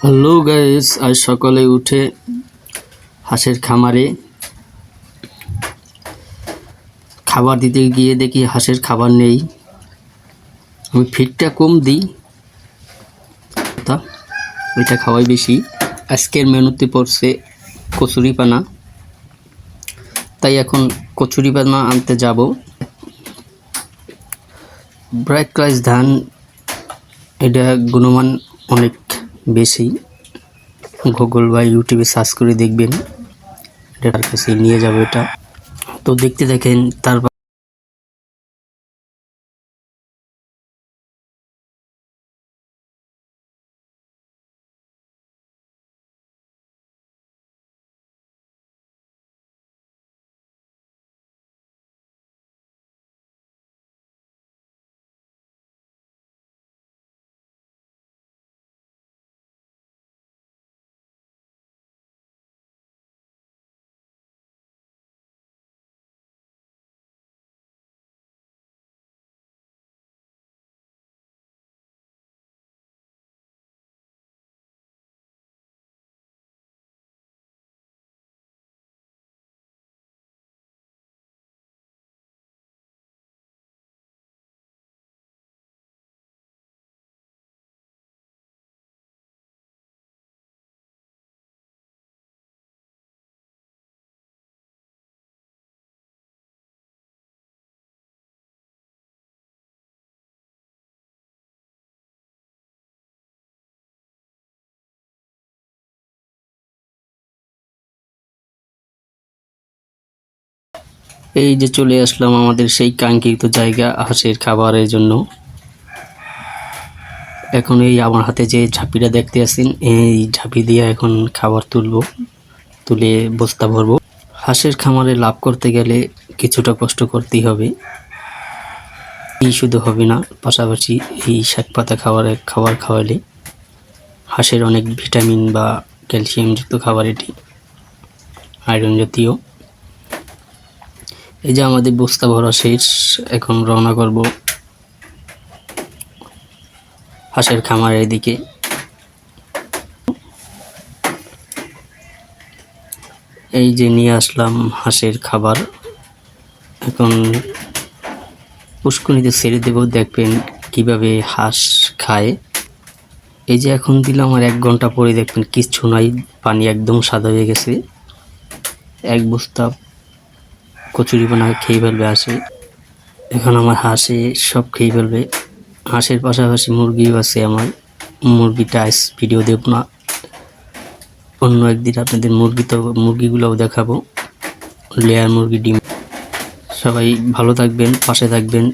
Hello guys, আজ সকালে উঠে হাঁসের খামারে খাবার দিতে গিয়ে দেখি হাঁসের খাবার নেই। আমি ফিডটা কম দিই, তা এটা খাওয়াই বেশি। আজকের মেনুতে পড়ছে কচুরিপানা, তাই এখন কচুরিপানা আনতে যাব। ব্ল্যাক রাইস ধান, এটা গুণমান অনেক বেশি। গুগল বা ইউটিউবে সার্চ করে দেখবেন, এটার কাছে নিয়ে যাবো। এটা তো দেখতে দেখেন। তারপর এই যে চলে আসলাম আমাদের সেই কাঙ্ক্ষিত জায়গা হাঁসের খাবারের জন্য। এখন এই আমার হাতে যে ঝাঁপিটা দেখতে আছেন, এই ঝাঁপি দিয়ে এখন খাবার তুলে বস্তা ভরবো। হাঁসের খামারে লাভ করতে গেলে কিছুটা কষ্ট করতেই হবে। এই শুধু হবে না, পাশাপাশি এই শাক পাতা খাবার খাওয়ালে হাঁসের অনেক ভিটামিন বা ক্যালসিয়ামযুক্ত খাবার, এটি আয়রন জাতীয়। এই যে আমাদের বস্তা ভরা শেষ, এখন রওনা করব হাঁসের খামারের দিকে। এই যে নিয়ে আসলাম হাঁসের খাবার, এখন পুষ্কুনিতে ছেড়ে দেব। দেখবেন কিভাবে হাঁস খায়। এই যে এখন দিলাম, আর 1 ঘন্টা পরে দেখবেন কিচ্ছু নাই, পানি একদম সাদা হয়ে গেছে। এক বস্তা কচুরিপানা খেয়ে ফেলবে হাঁসে। এখন আমার হাঁসে সব খেয়ে ফেলবে। হাঁসের পাশাপাশি মুরগিও আছে আমার। মুরগিটা আজ ভিডিও দেব না, অন্য একদিন আপনাদের মুরগিগুলোও দেখাবো, লেয়ার মুরগি ডিম। সবাই ভালো থাকবেন, পাশে থাকবেন।